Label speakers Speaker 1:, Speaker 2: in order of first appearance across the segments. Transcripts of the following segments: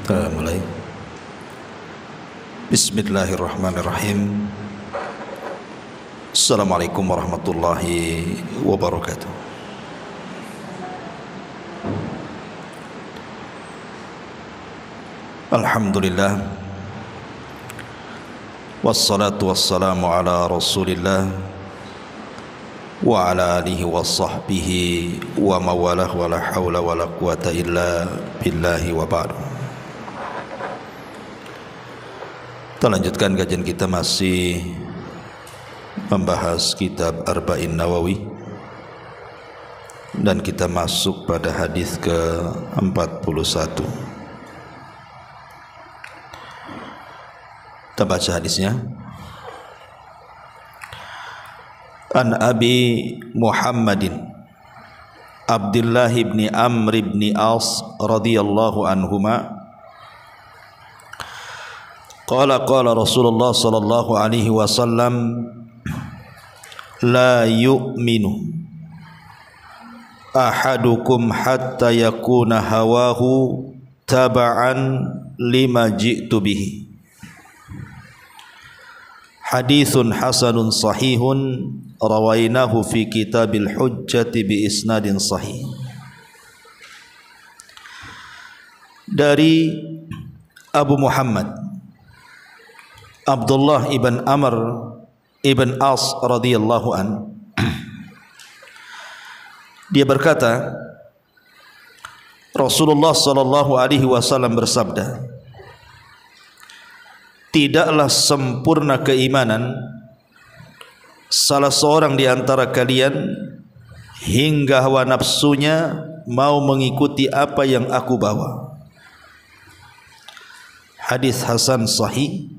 Speaker 1: Mulai. Bismillahirrahmanirrahim. Assalamualaikum warahmatullahi wabarakatuh. Alhamdulillah, wassalatu wassalamu ala rasulillah wa ala alihi wa sahbihi wa mawalah wa la hawla wa la quwata illa billahi wa ba'du. Kita lanjutkan kajian kita, masih membahas kitab Arba'in Nawawi, dan kita masuk pada hadis ke-41. Kita baca hadisnya. An Abi Muhammadin Abdullah ibn Amr ibn As radhiyallahu anhuma qala Rasulullah sallallahu alaihi wasallam la yu'minu ahadukum hatta yakuna hawahu taba'an lima ji'tu bihi. Hadithun hasanun sahihun rawainahu fi kitabil hujjati bi isnadin sahih. Dari Abu Muhammad Abdullah ibn Amr ibn As radhiyallahu an, dia berkata, Rasulullah sallallahu alaihi wasallam bersabda, tidaklah sempurna keimanan salah seorang di antara kalian hingga hawa nafsunya mau mengikuti apa yang aku bawa. Hadis hasan sahih.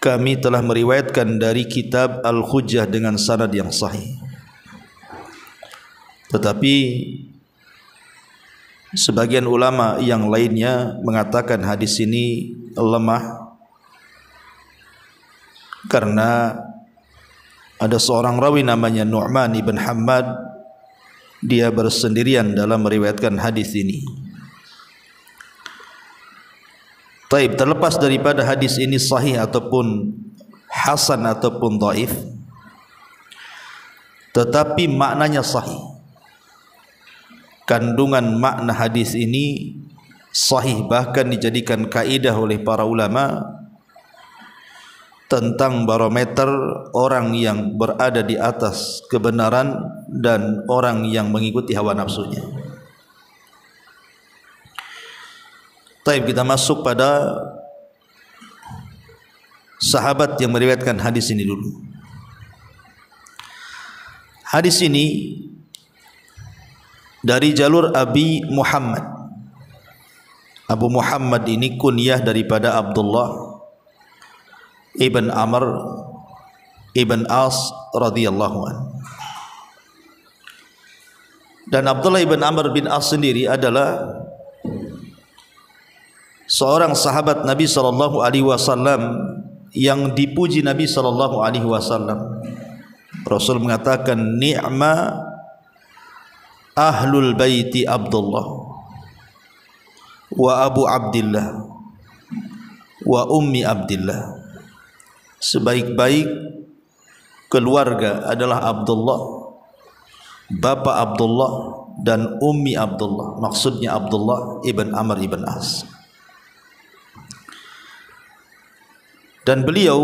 Speaker 1: Kami telah meriwayatkan dari kitab Al-Hujjah dengan sanad yang sahih. Tetapi sebagian ulama yang lainnya mengatakan hadis ini lemah karena ada seorang rawi namanya Nu'man ibn Hammad, dia bersendirian dalam meriwayatkan hadis ini. Taib, terlepas daripada hadis ini sahih ataupun hasan ataupun dhaif, tetapi maknanya sahih. Kandungan makna hadis ini sahih, bahkan dijadikan kaidah oleh para ulama tentang barometer orang yang berada di atas kebenaran dan orang yang mengikuti hawa nafsunya. Taib, kita masuk pada sahabat yang meriwayatkan hadis ini dulu. Hadis ini dari jalur Abi Muhammad. Abu Muhammad ini kunyah daripada Abdullah ibn Amr ibn As radhiyallahu anhu. Dan Abdullah ibn Amr bin As sendiri adalah seorang sahabat Nabi sallallahu alaihi wasallam yang dipuji Nabi sallallahu alaihi wasallam. Rasul mengatakan, ni'ma ahlul baiti Abdullah wa Abu Abdillah wa Ummi Abdillah. Sebaik-baik keluarga adalah Abdullah, bapa Abdullah dan Ummi Abdullah. Maksudnya Abdullah ibn Amr ibn As. Dan beliau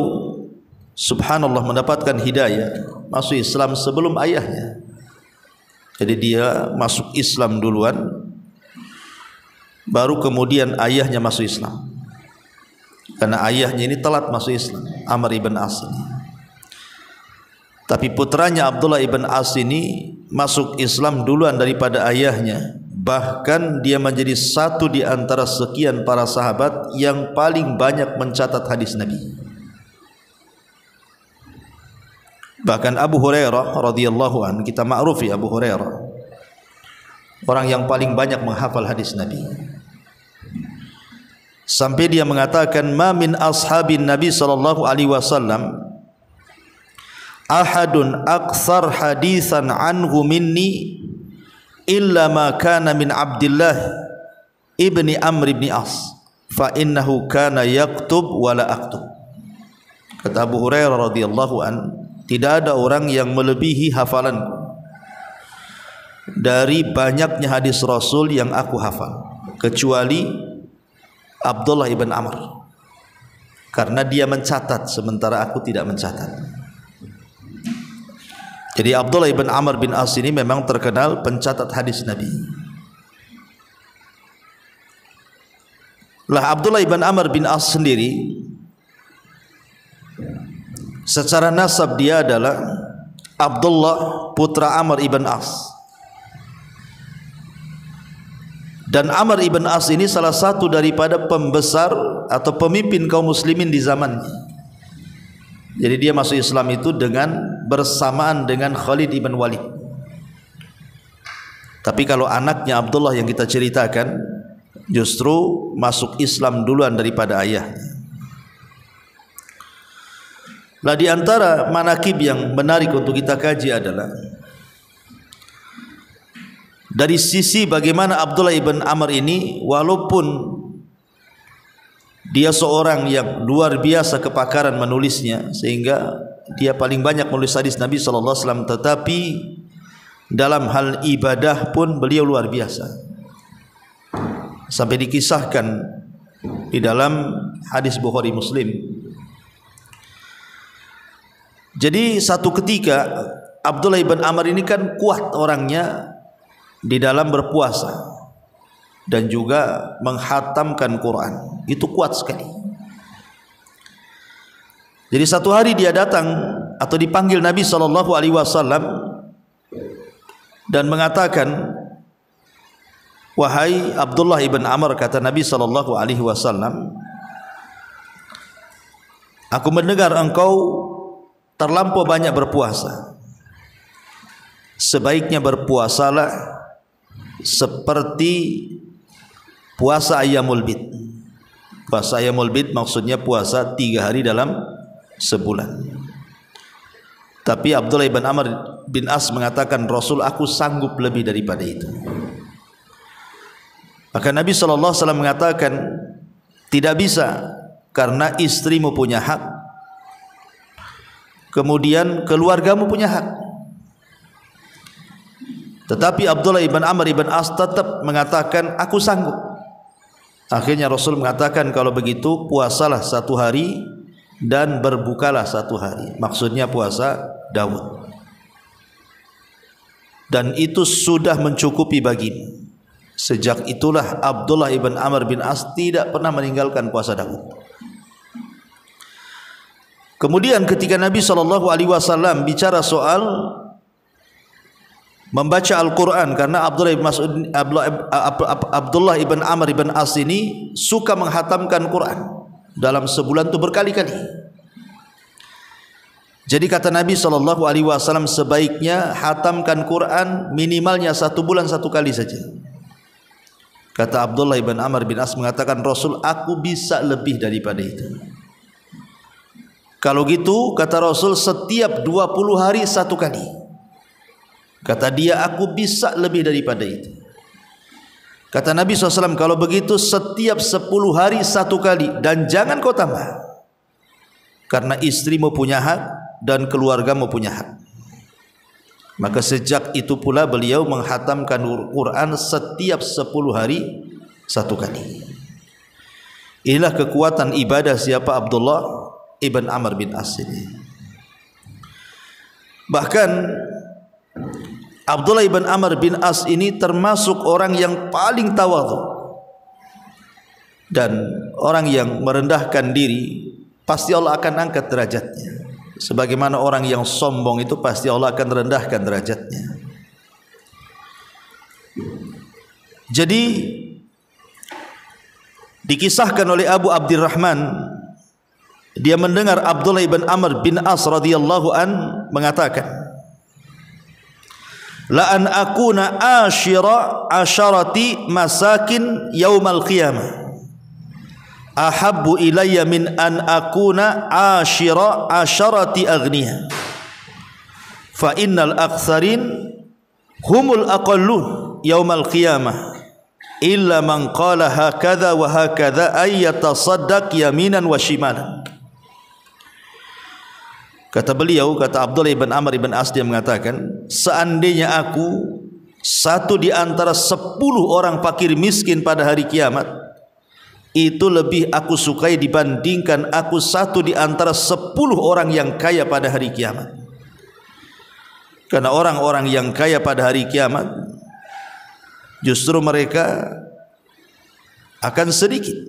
Speaker 1: subhanallah mendapatkan hidayah masuk Islam sebelum ayahnya. Jadi dia masuk Islam duluan, baru kemudian ayahnya masuk Islam. Karena ayahnya ini telat masuk Islam, Amr ibn As ini. Tapi putranya Abdullah ibn As ini masuk Islam duluan daripada ayahnya. Bahkan dia menjadi satu di antara sekian para sahabat yang paling banyak mencatat hadis Nabi. Bahkan Abu Hurairah radhiyallahu anhu, kita ma'rufi Abu Hurairah, orang yang paling banyak menghafal hadis Nabi. Sampai dia mengatakan, ma min ashabin Nabi sallallahu alaihi wasallam ahadun aktsar hadisan anhu minni illa ma kana min Abdillah ibni Amr ibn As, fa innahu kana yaktub wala aktub. Kata Abu Hurairah radhiyallahu an, tidak ada orang yang melebihi hafalanku dari banyaknya hadis Rasul yang aku hafal, kecuali Abdullah ibn Amr, karena dia mencatat sementara aku tidak mencatat. Jadi Abdullah ibn Amr bin As ini memang terkenal pencatat hadis Nabi. Lah Abdullah ibn Amr bin As sendiri secara nasab dia adalah Abdullah putra Amr ibn As. Dan Amr ibn As ini salah satu daripada pembesar atau pemimpin kaum muslimin di zamannya. Jadi dia masuk Islam itu dengan bersamaan dengan Khalid ibn Walid. Tapi kalau anaknya Abdullah yang kita ceritakan justru masuk Islam duluan daripada ayahnya. Lah di antara manakib yang menarik untuk kita kaji adalah dari sisi bagaimana Abdullah ibn Amr ini, walaupun dia seorang yang luar biasa kepakaran menulisnya sehingga dia paling banyak menulis hadis Nabi SAW, tetapi dalam hal ibadah pun beliau luar biasa, sampai dikisahkan di dalam hadis Bukhari Muslim. Jadi satu ketika Abdullah ibn Amr ini kan kuat orangnya di dalam berpuasa dan juga menghatamkan Quran, itu kuat sekali. Jadi satu hari dia datang atau dipanggil Nabi SAW dan mengatakan, wahai Abdullah ibn Amr, kata Nabi SAW, aku mendengar engkau terlampau banyak berpuasa. Sebaiknya berpuasalah seperti puasa Ayyamul Bid. Puasa Ayyamul Bid maksudnya puasa 3 hari dalam sebulan. Tapi Abdullah ibn Amr bin As mengatakan, Rasul, aku sanggup lebih daripada itu. Maka Nabi SAW mengatakan, tidak bisa, karena istrimu punya hak, kemudian keluargamu punya hak. Tetapi Abdullah ibn Amr ibn As tetap mengatakan, aku sanggup. Akhirnya Rasul mengatakan, kalau begitu puasalah 1 hari dan berbukalah 1 hari. Maksudnya puasa Daud. Dan itu sudah mencukupi bagimu. Sejak itulah Abdullah ibn Amr bin As tidak pernah meninggalkan puasa Daud. Kemudian ketika Nabi SAW bicara soal membaca Al-Quran, karena Abdullah ibn Amr ibn As ini suka menghatamkan Quran dalam sebulan itu berkali-kali. Jadi kata Nabi SAW, sebaiknya hatamkan Quran minimalnya 1 bulan 1 kali saja. Kata Abdullah ibn Amr bin As mengatakan, Rasul, aku bisa lebih daripada itu. Kalau gitu kata Rasul, setiap 20 hari 1 kali. Kata dia, aku bisa lebih daripada itu. Kata Nabi SAW, kalau begitu setiap 10 hari 1 kali, dan jangan kau tambah, karena istrimu punya hak dan keluargamu punya hak. Maka sejak itu pula beliau menghatamkan Quran setiap 10 hari 1 kali. Inilah kekuatan ibadah siapa? Abdullah ibn Amr bin As ini. Bahkan Abdullah ibn Amr bin As ini termasuk orang yang paling tawadhu, dan orang yang merendahkan diri pasti Allah akan angkat derajatnya. Sebagaimana orang yang sombong itu pasti Allah akan rendahkan derajatnya. Jadi dikisahkan oleh Abu Abdurrahman, dia mendengar Abdullah ibn Amr bin As radhiyallahu an mengatakan, la an akuna ashira asharati masakin yaumal qiyamah ahabbu ilayya min an akuna ashira asharati aghniya, fa innal aktsarin humul aqallun yaumal qiyamah illa man qala hakadha wa hakadha ay yatasaddaq yaminan wa shimalan. Kata beliau, kata Abdullah ibn Amr ibn As, dia mengatakan, seandainya aku satu di antara 10 orang fakir miskin pada hari kiamat, itu lebih aku sukai dibandingkan aku satu di antara 10 orang yang kaya pada hari kiamat. Karena orang-orang yang kaya pada hari kiamat justru mereka akan sedikit,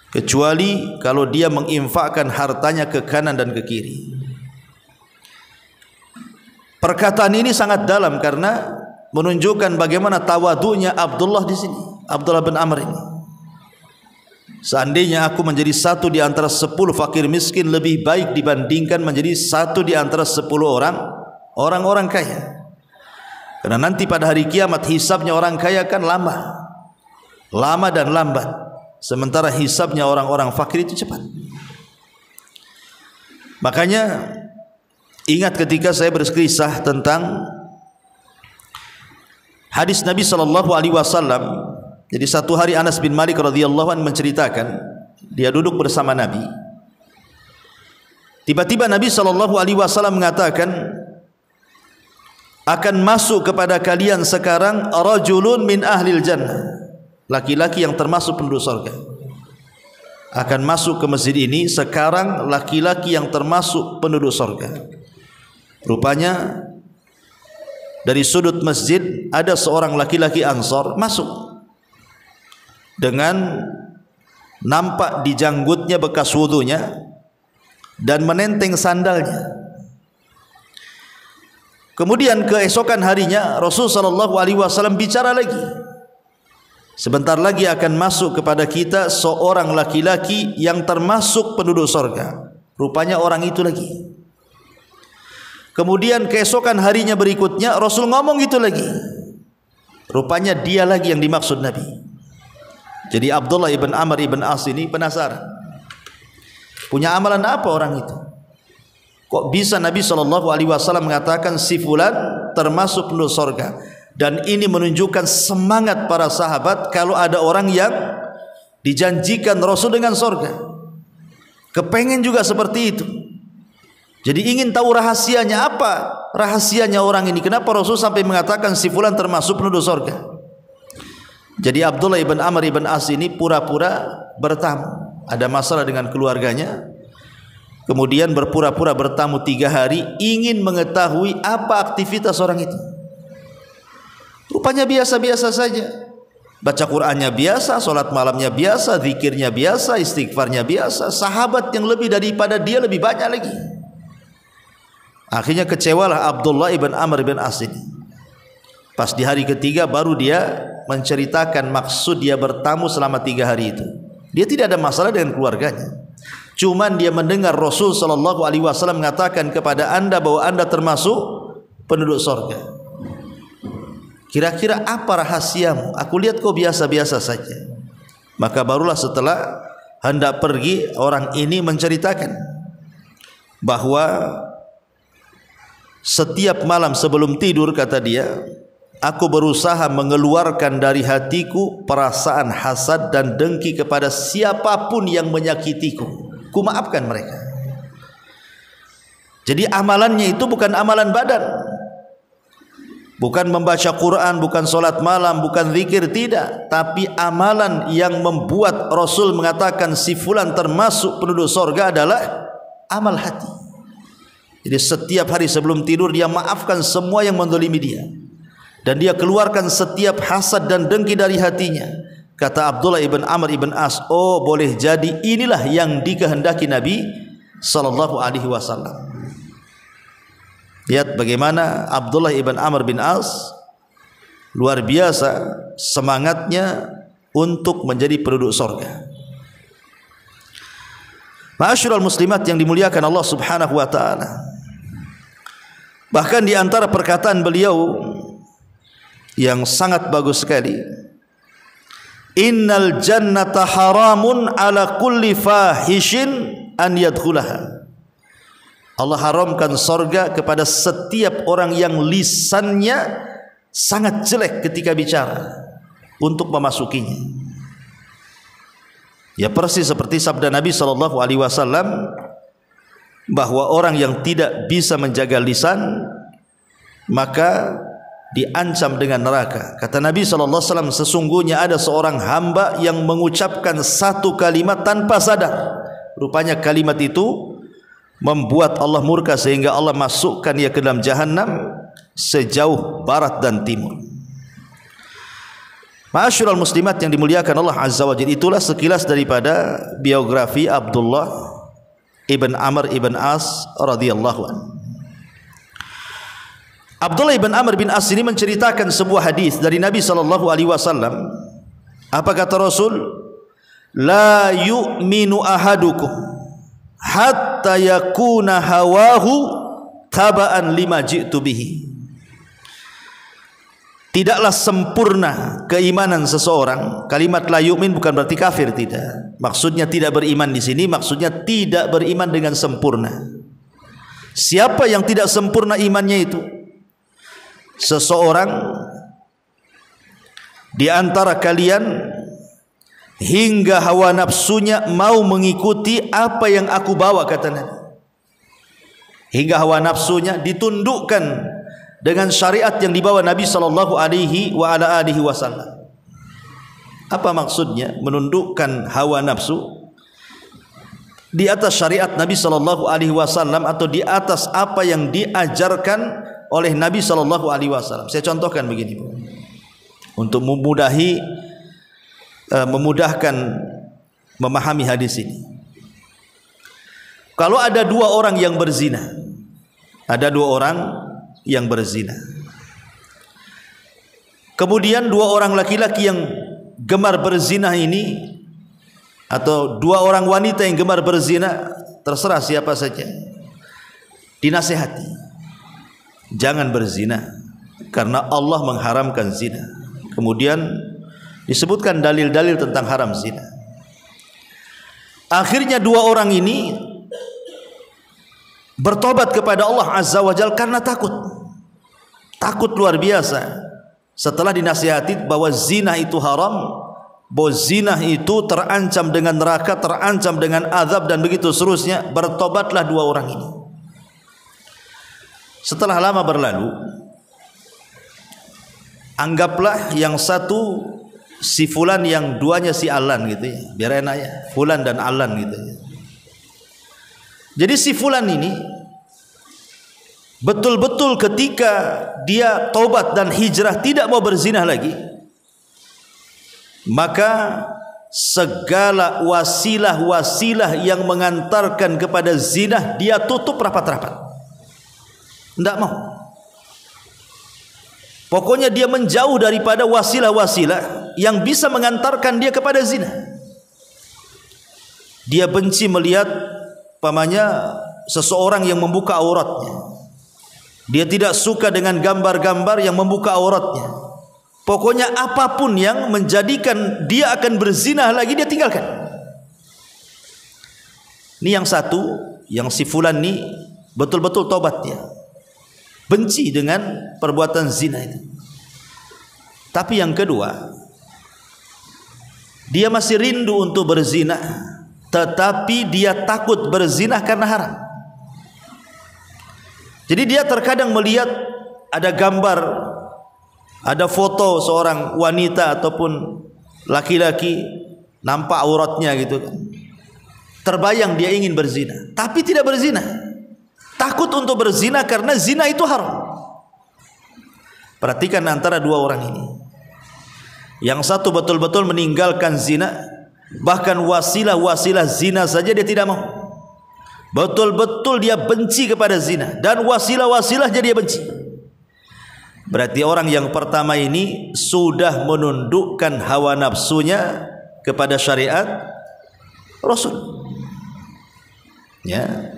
Speaker 1: kecuali kalau dia menginfakkan hartanya ke kanan dan ke kiri. Perkataan ini sangat dalam karena menunjukkan bagaimana tawadunya Abdullah di sini, Abdullah bin Amr ini. Seandainya aku menjadi satu di antara 10 fakir miskin, lebih baik dibandingkan menjadi satu di antara 10 orang kaya. Karena nanti pada hari kiamat hisabnya orang kaya kan lama dan lambat, sementara hisabnya orang-orang fakir itu cepat. Makanya ingat ketika saya berkisah tentang hadis Nabi SAW. Jadi satu hari Anas bin Malik radhiyallahu anhu menceritakan, dia duduk bersama Nabi. Tiba-tiba Nabi SAW mengatakan, akan masuk kepada kalian sekarang rajulun min ahlil jannah, laki-laki yang termasuk penduduk surga. Akan masuk ke masjid ini sekarang laki-laki yang termasuk penduduk surga. Rupanya dari sudut masjid ada seorang laki-laki Ansor masuk, dengan nampak di janggutnya bekas wudunya dan menenteng sandalnya. Kemudian keesokan harinya Rasul SAW bicara lagi, sebentar lagi akan masuk kepada kita seorang laki-laki yang termasuk penduduk surga. Rupanya orang itu lagi. Kemudian keesokan harinya berikutnya Rasul ngomong gitu lagi, rupanya dia lagi yang dimaksud Nabi. Jadi Abdullah ibn Amr ibn As ini penasaran, punya amalan apa orang itu? Kok bisa Nabi SAW mengatakan si fulan termasuk penduduk surga? Dan ini menunjukkan semangat para sahabat kalau ada orang yang dijanjikan Rasul dengan surga, kepengen juga seperti itu. Jadi ingin tahu rahasianya apa? Rahasianya orang ini, kenapa Rasul sampai mengatakan si fulan termasuk penduduk surga? Jadi Abdullah ibn Amr ibn As ini pura-pura bertamu, ada masalah dengan keluarganya, kemudian berpura-pura bertamu 3 hari, ingin mengetahui apa aktivitas orang itu. Rupanya biasa-biasa saja, baca Qur'annya biasa, sholat malamnya biasa, zikirnya biasa, istighfarnya biasa. Sahabat yang lebih daripada dia lebih banyak lagi. Akhirnya kecewalah Abdullah ibn Amr ibn As ini. Pas di hari ketiga baru dia menceritakan maksud dia bertamu selama 3 hari itu. Dia tidak ada masalah dengan keluarganya, cuman dia mendengar Rasul SAW mengatakan kepada anda bahwa anda termasuk penduduk surga. Kira-kira apa rahasiamu? Aku lihat kau biasa-biasa saja. Maka barulah setelah hendak pergi, orang ini menceritakan bahwa setiap malam sebelum tidur, kata dia, aku berusaha mengeluarkan dari hatiku perasaan hasad dan dengki kepada siapapun yang menyakitiku. Ku maafkan mereka. Jadi amalannya itu bukan amalan badan, bukan membaca Quran, bukan solat malam, bukan zikir, tidak. Tapi amalan yang membuat Rasul mengatakan si fulan termasuk penduduk surga adalah amal hati. Jadi setiap hari sebelum tidur dia maafkan semua yang menzalimi dia, dan dia keluarkan setiap hasad dan dengki dari hatinya. Kata Abdullah ibn Amr ibn As, oh boleh jadi inilah yang dikehendaki Nabi SAW. Lihat bagaimana Abdullah ibn Amr bin As luar biasa semangatnya untuk menjadi penduduk surga. Ma'asyiral muslimat yang dimuliakan Allah Subhanahu wa taala. Bahkan di antara perkataan beliau yang sangat bagus sekali, innal jannata haramun ala kulli fahishin an yadkhulaha. Allah haramkan surga kepada setiap orang yang lisannya sangat jelek ketika bicara. untuk memasukinya. Ya persis seperti sabda Nabi SAW bahwa orang yang tidak bisa menjaga lisan maka diancam dengan neraka. Kata Nabi SAW, sesungguhnya ada seorang hamba yang mengucapkan satu kalimat tanpa sadar. Rupanya kalimat itu membuat Allah murka sehingga Allah masukkan ia ke dalam jahanam sejauh barat dan timur. Ma'asyiral muslimat yang dimuliakan Allah Azza wa Jalla, itulah sekilas daripada biografi Abdullah ibn Amr ibn As radhiyallahu anhu. Abdullah ibn Amr bin As ini menceritakan sebuah hadis dari Nabi SAW. Apa kata Rasul? La yu'minu ahadukum hatta yakuna hawahu taba'an lima ji'tu bihi. Tidaklah sempurna keimanan seseorang. Kalimat la yu'min bukan berarti kafir, tidak. Maksudnya tidak beriman di sini, maksudnya tidak beriman dengan sempurna. Siapa yang tidak sempurna imannya itu? Seseorang di antara kalian hingga hawa nafsunya mau mengikuti apa yang aku bawa, kata Nabi. Hingga hawa nafsunya ditundukkan dengan syariat yang dibawa Nabi sallallahu alaihi wasallam. Apa maksudnya menundukkan hawa nafsu di atas syariat Nabi sallallahu alaihi wasallam atau di atas apa yang diajarkan oleh Nabi sallallahu alaihi wasallam? Saya contohkan begini, Bu. Untuk memudahkan memahami hadis ini. Kalau ada dua orang yang berzina, kemudian dua orang laki-laki yang gemar berzina ini, atau dua orang wanita yang gemar berzina, terserah siapa saja, dinasihati, jangan berzina karena Allah mengharamkan zina. Kemudian disebutkan dalil-dalil tentang haram zina. Akhirnya dua orang ini bertobat kepada Allah Azza wa Jalla karena takut luar biasa. Setelah dinasihati bahwa zina itu haram, bahwa zina itu terancam dengan neraka, terancam dengan azab dan begitu seterusnya, bertobatlah dua orang ini. Setelah lama berlalu, anggaplah yang satu si fulan, yang duanya si Alan gitu ya, biar enak ya, fulan dan Alan gitu ya. Jadi si fulan ini betul-betul ketika dia taubat dan hijrah tidak mau berzina lagi, maka segala wasilah-wasilah yang mengantarkan kepada zina dia tutup rapat-rapat, tidak mau. Pokoknya dia menjauh daripada wasilah-wasilah yang bisa mengantarkan dia kepada zina. Dia benci melihat pamannya seseorang yang membuka auratnya. Dia tidak suka dengan gambar-gambar yang membuka auratnya. Pokoknya apapun yang menjadikan dia akan berzina lagi, dia tinggalkan. Ini yang satu, yang si fulan ini betul-betul tobat dia, benci dengan perbuatan zina itu. Tapi yang kedua, dia masih rindu untuk berzina, tetapi dia takut berzina karena haram. Jadi dia terkadang melihat ada gambar, ada foto seorang wanita ataupun laki-laki, nampak auratnya gitu kan. Terbayang dia ingin berzina, tapi tidak berzina. Takut untuk berzina karena zina itu haram. Perhatikan antara dua orang ini. Yang satu betul-betul meninggalkan zina, bahkan wasilah-wasilah zina saja dia tidak mau. Betul-betul dia benci kepada zina, dan wasilah-wasilahnya dia benci. Berarti orang yang pertama ini sudah menundukkan hawa nafsunya kepada syariat Rasul. Ya.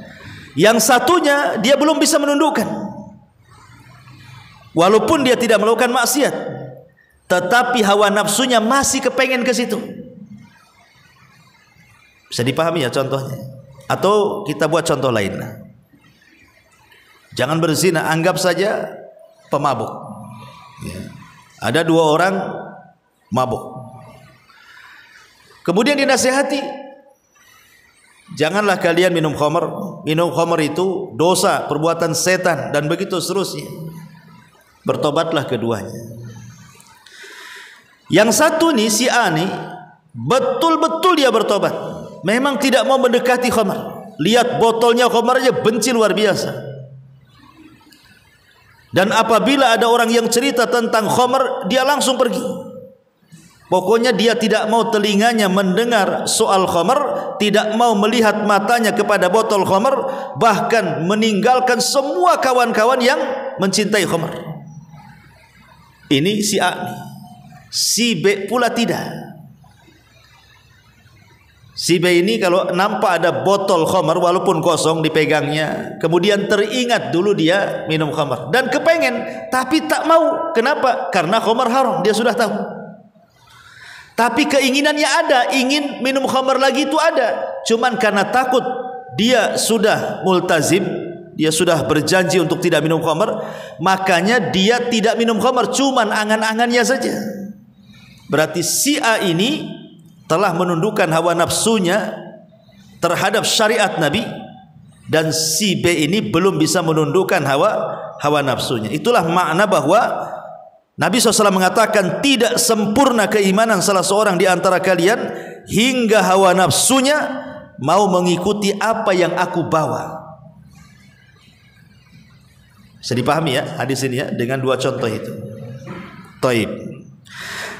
Speaker 1: Yang satunya dia belum bisa menundukkan, walaupun dia tidak melakukan maksiat, tetapi hawa nafsunya masih kepengen ke situ. Bisa dipahami ya contohnya? Atau kita buat contoh lain. Jangan berzina, anggap saja pemabuk ya. Ada dua orang mabuk. Kemudian dinasihati, janganlah kalian minum khamr. Minum khamr itu dosa, perbuatan setan, dan begitu seterusnya. Bertobatlah keduanya. Yang satu nih, si A nih, betul-betul dia bertobat. Memang tidak mau mendekati khamr. Lihat botolnya khamr aja benci luar biasa. Dan apabila ada orang yang cerita tentang khamr, dia langsung pergi. Pokoknya dia tidak mau telinganya mendengar soal khamr, tidak mau melihat matanya kepada botol khamr, bahkan meninggalkan semua kawan-kawan yang mencintai khamr. Ini si A nih. Si B pula tidak. Si B ini kalau nampak ada botol khamr walaupun kosong dipegangnya, kemudian teringat dulu dia minum khamr dan kepengen tapi tak mau. Kenapa? Karena khamr haram, dia sudah tahu. Tapi keinginannya ada, ingin minum khamr lagi itu ada. Cuman karena takut, dia sudah multazim, dia sudah berjanji untuk tidak minum khamr, makanya dia tidak minum khamr, cuman angan-angannya saja. Berarti si A ini telah menundukkan hawa nafsunya terhadap syariat Nabi, dan si B ini belum bisa menundukkan hawa nafsunya. Itulah makna bahwa Nabi SAW mengatakan tidak sempurna keimanan salah seorang di antara kalian hingga hawa nafsunya mau mengikuti apa yang aku bawa. Bisa dipahami ya hadis ini ya dengan dua contoh itu. Taib.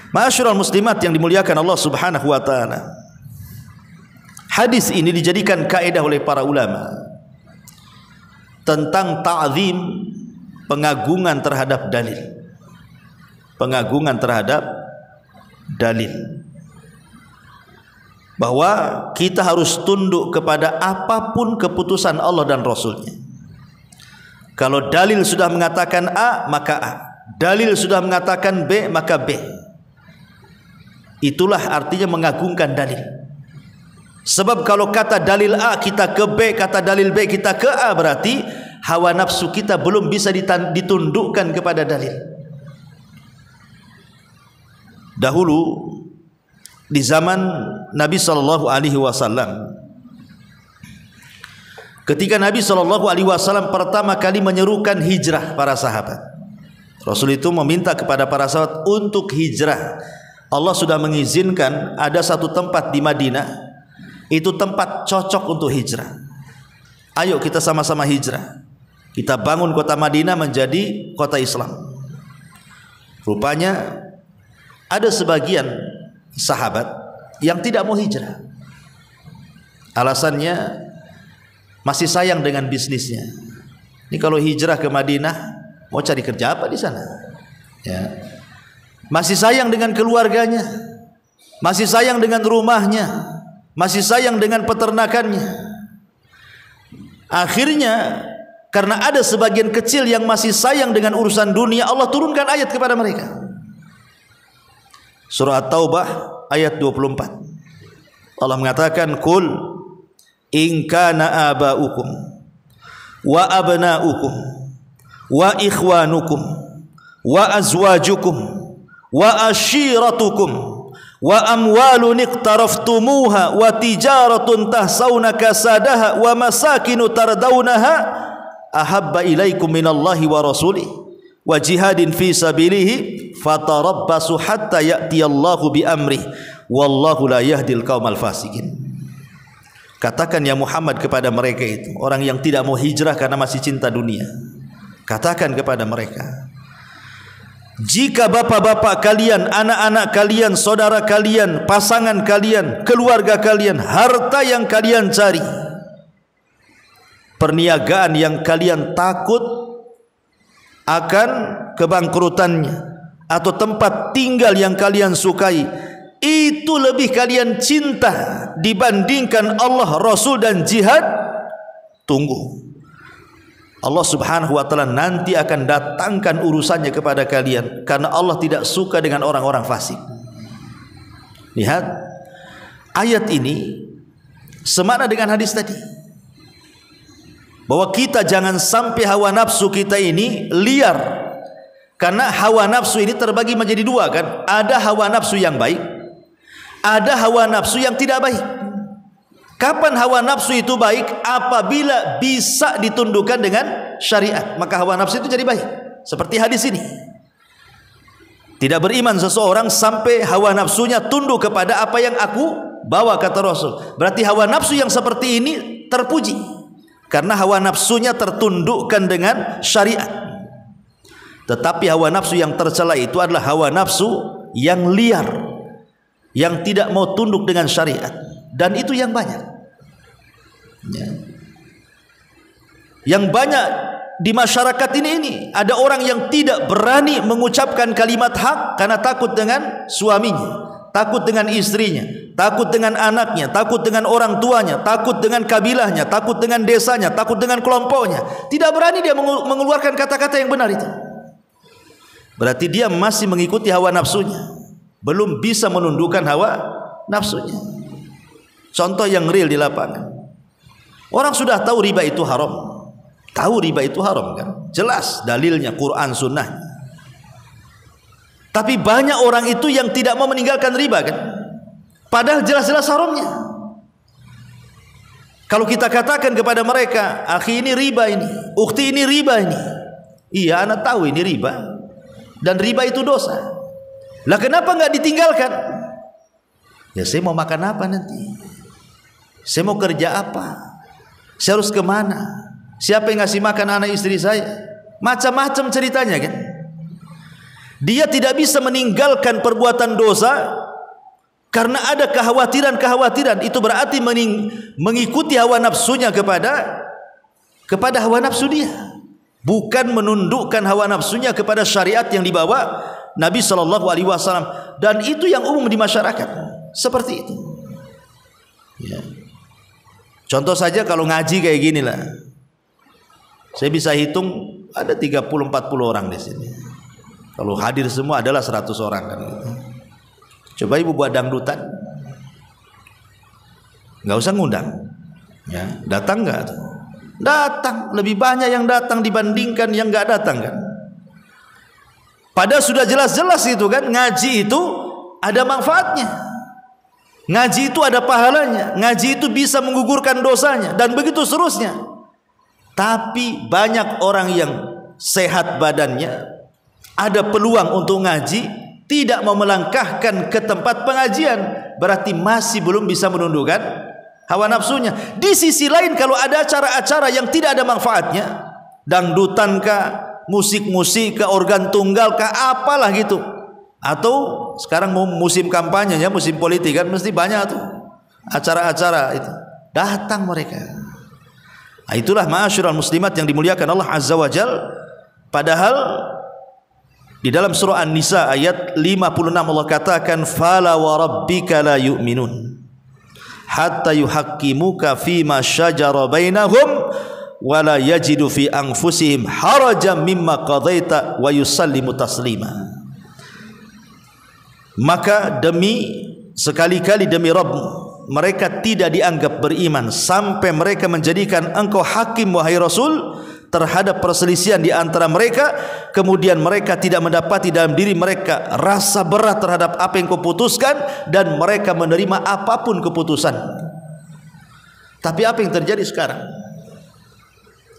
Speaker 1: Ma'asyiral muslimat yang dimuliakan Allah Subhanahu wa taala. Hadis ini dijadikan kaidah oleh para ulama tentang ta'zim, pengagungan terhadap dalil. Pengagungan terhadap dalil, bahwa kita harus tunduk kepada apapun keputusan Allah dan Rasulnya. Kalau dalil sudah mengatakan A, maka A. Dalil sudah mengatakan B, maka B. Itulah artinya mengagungkan dalil. Sebab kalau kata dalil A kita ke B, kata dalil B kita ke A, berarti hawa nafsu kita belum bisa ditundukkan kepada dalil. Dahulu di zaman Nabi sallallahu alaihi wasallam, ketika Nabi sallallahu alaihi wasallam pertama kali menyerukan hijrah para sahabat, Rasul itu meminta kepada para sahabat untuk hijrah. Allah sudah mengizinkan ada satu tempat di Madinah, itu tempat cocok untuk hijrah. Ayo kita sama-sama hijrah. Kita bangun kota Madinah menjadi kota Islam. Rupanya ada sebagian sahabat yang tidak mau hijrah. Alasannya masih sayang dengan bisnisnya. Ini kalau hijrah ke Madinah mau cari kerja apa di sana? Ya. Masih sayang dengan keluarganya, masih sayang dengan rumahnya, masih sayang dengan peternakannya. Akhirnya karena ada sebagian kecil yang masih sayang dengan urusan dunia, Allah turunkan ayat kepada mereka. Surah At-Taubah ayat 24. Allah mengatakan, "Qul in kana aba'ukum wa abna'ukum wa ikhwanukum wa azwajukum wa ashiratukum wa amwalun iqtaraftumuha wa tijaratun tahsawna kasadaha wa masakinu tardawnaha ahabba ilaikum minallahi wa rasulih wa jihadin fi sabilihi fatarabbasu hatta ya'tiyallahu bi amrih wallahu la yahdil qaumal fasikin." Katakan ya Muhammad kepada mereka itu, orang yang tidak mau hijrah karena masih cinta dunia, katakan kepada mereka, jika bapak-bapak kalian, anak-anak kalian, saudara kalian, pasangan kalian, keluarga kalian, harta yang kalian cari, perniagaan yang kalian takut akan kebangkrutannya, atau tempat tinggal yang kalian sukai, itu lebih kalian cinta dibandingkan Allah, Rasul dan jihad, tunggu. Allah Subhanahu wa taala nanti akan datangkan urusannya kepada kalian, karena Allah tidak suka dengan orang-orang fasik. Lihat ayat ini semakna dengan hadis tadi, bahwa kita jangan sampai hawa nafsu kita ini liar. Karena hawa nafsu ini terbagi menjadi dua kan. Ada hawa nafsu yang baik, ada hawa nafsu yang tidak baik. Kapan hawa nafsu itu baik? Apabila bisa ditundukkan dengan syariat, maka hawa nafsu itu jadi baik. Seperti hadis ini. Tidak beriman seseorang sampai hawa nafsunya tunduk kepada apa yang aku bawa, kata Rasul. Berarti hawa nafsu yang seperti ini terpuji, karena hawa nafsunya tertundukkan dengan syariat. Tetapi hawa nafsu yang tercela itu adalah hawa nafsu yang liar, yang tidak mau tunduk dengan syariat. Dan itu yang banyak ya. Yang banyak di masyarakat ini ada orang yang tidak berani mengucapkan kalimat hak karena takut dengan suaminya, takut dengan istrinya, takut dengan anaknya, takut dengan orang tuanya, takut dengan kabilahnya, takut dengan desanya, takut dengan kelompoknya. Tidak berani dia mengeluarkan kata-kata yang benar itu. Berarti dia masih mengikuti hawa nafsunya, belum bisa menundukkan hawa nafsunya. Contoh yang real di lapangan, orang sudah tahu riba itu haram, tahu riba itu haram kan, jelas dalilnya Quran sunnah. Tapi banyak orang itu yang tidak mau meninggalkan riba kan, padahal jelas-jelas haramnya. Kalau kita katakan kepada mereka, akhi ini riba ini, ukhti ini riba ini, iya anak tahu ini riba, dan riba itu dosa. Lah kenapa nggak ditinggalkan? Ya saya mau makan apa nanti? Saya mau kerja apa? Saya harus kemana? Siapa yang ngasih makan anak istri saya? Macam-macam ceritanya kan. Dia tidak bisa meninggalkan perbuatan dosa karena ada kekhawatiran-kekhawatiran. Itu berarti mengikuti hawa nafsunya kepada hawa nafsu dia, bukan menundukkan hawa nafsunya kepada syariat yang dibawa Nabi SAW. Dan itu yang umum di masyarakat, seperti itu ya. Contoh saja kalau ngaji kayak gini lah, saya bisa hitung ada 30-40 orang di sini. Kalau hadir semua adalah 100 orang kan gitu. Coba ibu buat dangdutan, nggak usah ngundang ya, datang nggak tuh? Datang, lebih banyak yang datang dibandingkan yang nggak datang kan. Padahal sudah jelas-jelas itu kan, ngaji itu ada manfaatnya, ngaji itu ada pahalanya, ngaji itu bisa menggugurkan dosanya, dan begitu seterusnya. Tapi banyak orang yang sehat badannya, ada peluang untuk ngaji, tidak mau melangkahkan ke tempat pengajian, berarti masih belum bisa menundukkan hawa nafsunya. Di sisi lain, kalau ada acara-acara yang tidak ada manfaatnya, dangdutan kah, musik-musik kah, organ tunggal kah, apalah gitu, atau sekarang musim kampanye ya, musim politik kan, mesti banyak tuh acara-acara itu, datang mereka. Nah, itulah ma'asyiral muslimat yang dimuliakan Allah Azza wa Jal. Padahal di dalam surah An-Nisa ayat 56 Allah katakan, fala wa rabbika la yu'minun hatta yuhaqqimuka fima syajara bainahum wa la yajidu fi anfusihim harajan mimma qadaita wa yusallimu taslima. Maka sekali-kali demi Rabbmu, mereka tidak dianggap beriman sampai mereka menjadikan engkau hakim wahai Rasul terhadap perselisihan di antara mereka, kemudian mereka tidak mendapati dalam diri mereka rasa berat terhadap apa yang kau putuskan, dan mereka menerima apapun keputusan. Tapi apa yang terjadi sekarang?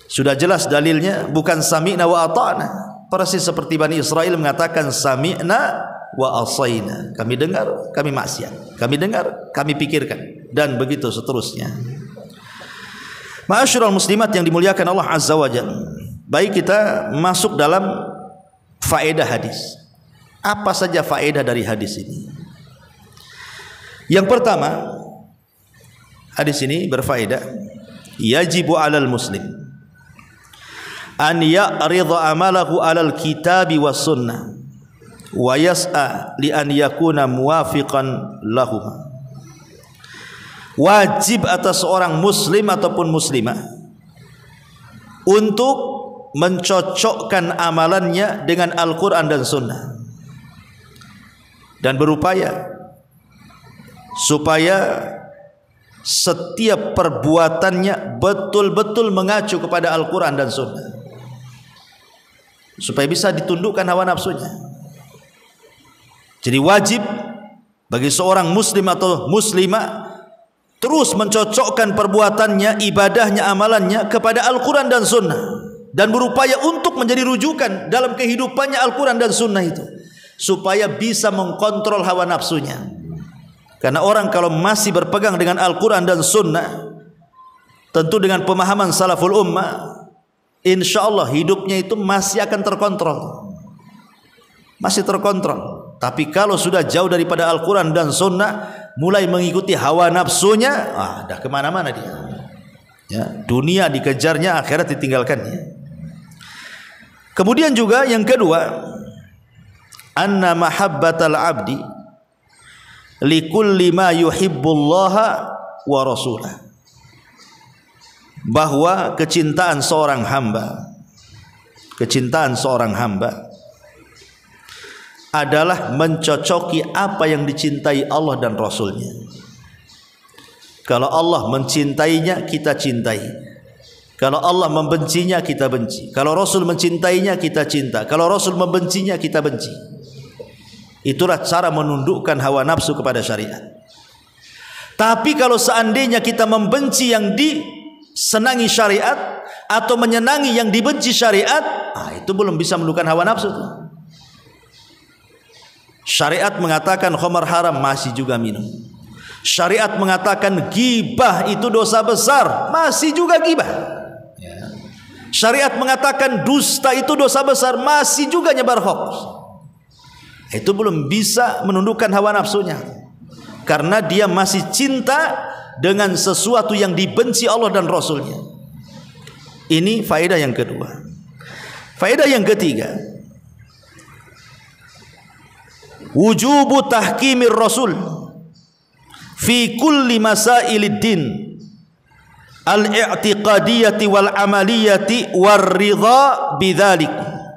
Speaker 1: Sudah jelas dalilnya, bukan sami'na wa ata'na, persis seperti Bani Israel mengatakan sami'na wa asaina, kami dengar, kami maksiat, kami dengar, kami pikirkan, dan begitu seterusnya. Ma'asyiral muslimat yang dimuliakan Allah Azza wa Jalla, baik kita masuk dalam faedah hadis. Apa saja faedah dari hadis ini? Yang pertama, hadis ini berfaedah, yajibu 'alal muslim an ya'ridha amalahu 'alal kitabi was sunnah wa yas'a li an yakuna muwafiqan lahum. Wajib atas seorang muslim ataupun muslimah untuk mencocokkan amalannya dengan Al-Quran dan Sunnah, dan berupaya supaya setiap perbuatannya betul-betul mengacu kepada Al-Quran dan Sunnah. supaya bisa ditundukkan hawa nafsunya. Jadi wajib bagi seorang muslim atau muslimah terus mencocokkan perbuatannya, ibadahnya, amalannya kepada Al-Quran dan Sunnah, dan berupaya untuk menjadi rujukan dalam kehidupannya Al-Quran dan Sunnah itu, supaya bisa mengkontrol hawa nafsunya. Karena orang kalau masih berpegang dengan Al-Quran dan Sunnah, tentu dengan pemahaman salaful ummah, insya Allah hidupnya itu masih akan terkontrol, masih terkontrol. Tapi kalau sudah jauh daripada Al-Quran dan Sunnah, mulai mengikuti hawa nafsunya, dah kemana-mana dia. Ya, dunia dikejarnya, akhirat ditinggalkannya. Kemudian juga yang kedua, anna mahabbatal abdi likulli ma yuhibbullaha wa rasulah. Bahwa kecintaan seorang hamba adalah mencocoki apa yang dicintai Allah dan Rasulnya. Kalau Allah mencintainya, kita cintai. Kalau Allah membencinya, kita benci. Kalau Rasul mencintainya, kita cinta. Kalau Rasul membencinya, kita benci. Itulah cara menundukkan hawa nafsu kepada syariat. Tapi kalau seandainya kita membenci yang disenangi syariat, atau menyenangi yang dibenci syariat, itu belum bisa menundukkan hawa nafsu. Syariat mengatakan khamar haram, masih juga minum. Syariat mengatakan gibah itu dosa besar, masih juga gibah. Syariat mengatakan dusta itu dosa besar, masih juga nyebar hoax. Itu belum bisa menundukkan hawa nafsunya, karena dia masih cinta dengan sesuatu yang dibenci Allah dan Rasulnya. Ini faedah yang kedua. Faedah yang ketiga, wujubu tahkimir rasul fi kulli masailid din al-i'tiqadiyati wal amaliyati war ridha bidzalik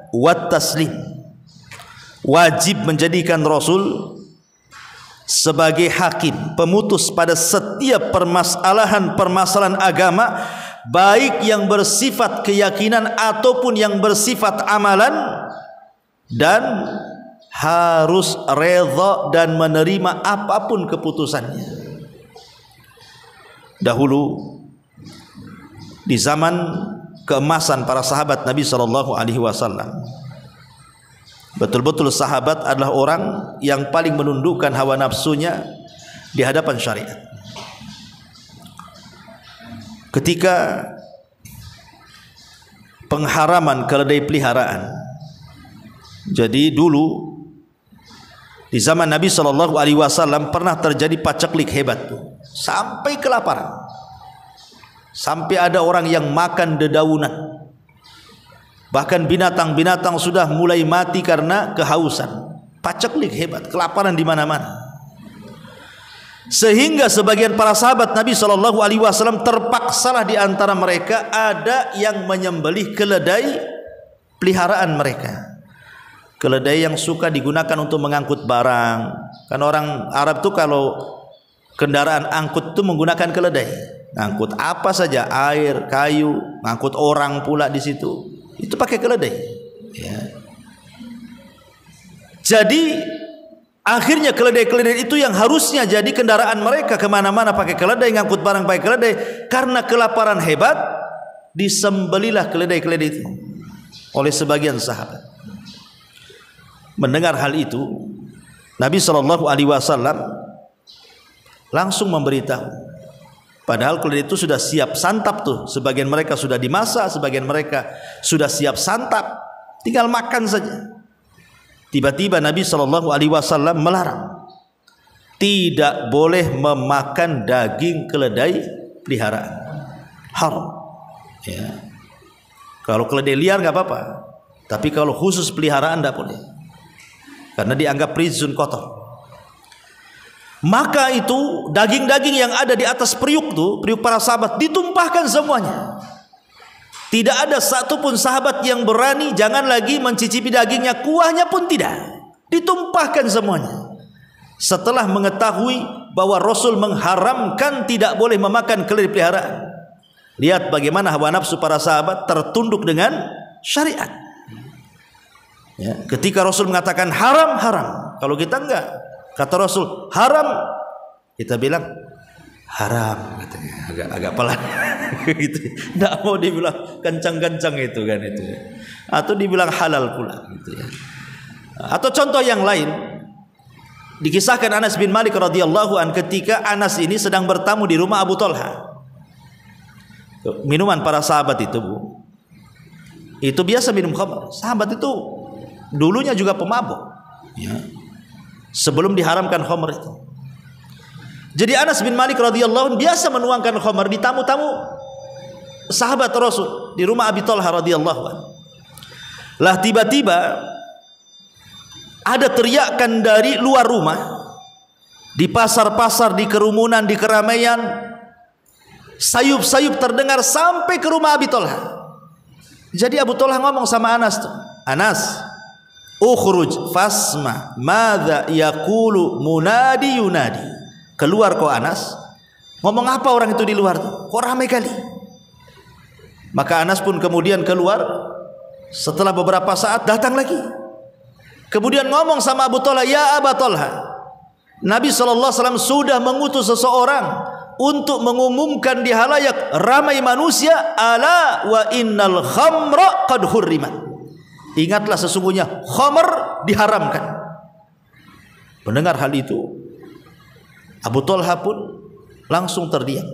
Speaker 1: wat taslim. Wajib menjadikan Rasul sebagai hakim, pemutus pada setiap permasalahan agama, baik yang bersifat keyakinan ataupun yang bersifat amalan, dan harus redha dan menerima apapun keputusannya. Dahulu di zaman keemasan para sahabat Nabi SAW, betul-betul sahabat adalah orang yang paling menundukkan hawa nafsunya di hadapan syariat. Ketika pengharaman keledai peliharaan, jadi dulu di zaman Nabi SAW pernah terjadi paceklik hebat tuh, sampai kelaparan, sampai ada orang yang makan dedaunan, bahkan binatang-binatang sudah mulai mati karena kehausan. Paceklik hebat, kelaparan di mana-mana, sehingga sebagian para sahabat Nabi SAW terpaksalah di antara mereka ada yang menyembelih keledai peliharaan mereka. Keledai yang suka digunakan untuk mengangkut barang. Kan orang Arab tuh kalau kendaraan angkut tuh menggunakan keledai. Ngangkut apa saja, air, kayu, ngangkut orang pula di situ. Itu pakai keledai. Ya. Jadi akhirnya keledai-keledai itu yang harusnya jadi kendaraan mereka kemana-mana pakai keledai, ngangkut barang pakai keledai, karena kelaparan hebat disembelilah keledai-keledai itu oleh sebagian sahabat. Mendengar hal itu, Nabi SAW langsung memberitahu. Padahal keledai itu sudah siap santap tuh. Sebagian mereka sudah dimasak, sebagian mereka sudah siap santap, tinggal makan saja. Tiba-tiba Nabi SAW melarang, tidak boleh memakan daging keledai peliharaan, haram. Ya. Kalau keledai liar nggak apa-apa, tapi kalau khusus peliharaan tidak boleh, karena dianggap rizun, kotor. Maka itu daging-daging yang ada di atas periuk tuh, periuk para sahabat, ditumpahkan semuanya. Tidak ada satupun sahabat yang berani, jangan lagi mencicipi dagingnya, kuahnya pun tidak, ditumpahkan semuanya. Setelah mengetahui bahwa Rasul mengharamkan tidak boleh memakan keledai peliharaan. Lihat bagaimana hawa nafsu para sahabat tertunduk dengan syariat. Ya, ketika Rasul mengatakan haram, haram. Kalau kita enggak, kata Rasul haram, kita bilang haram, katanya agak pelan gitu. Enggak mau dibilang kencang-kencang itu kan itu. Atau dibilang halal pula gitu ya. Atau contoh yang lain, dikisahkan Anas bin Malik radhiyallahu an ketika Anas ini sedang bertamu di rumah Abu Talha. Minuman para sahabat itu, Bu, itu biasa minum khamr. Sahabat itu dulunya juga pemabuk, ya, sebelum diharamkan khamr itu. Jadi Anas bin Malik radhiyallahu anhu biasa menuangkan khamr di tamu-tamu sahabat Rasul di rumah Abi Talha radhiyallahu anhu. Lah tiba-tiba ada teriakan dari luar rumah, di pasar-pasar, di kerumunan, di keramaian, sayup-sayup terdengar sampai ke rumah Abi Talha. Jadi Abu Talha ngomong sama Anas tuh, Anas, ukhruj fasma madza yaqulu munadi yunadi. Keluar kau Anas, ngomong apa orang itu di luar tuh? Kok ramai kali? Maka Anas pun kemudian keluar. Setelah beberapa saat datang lagi. Kemudian ngomong sama Abu Talha, ya Abu Talha, Nabi SAW sudah mengutus seseorang untuk mengumumkan di halayak ramai manusia, ala wa innal khamra qad hurrimat. Ingatlah sesungguhnya khamr diharamkan. Mendengar hal itu, Abu Talha pun langsung terdiam.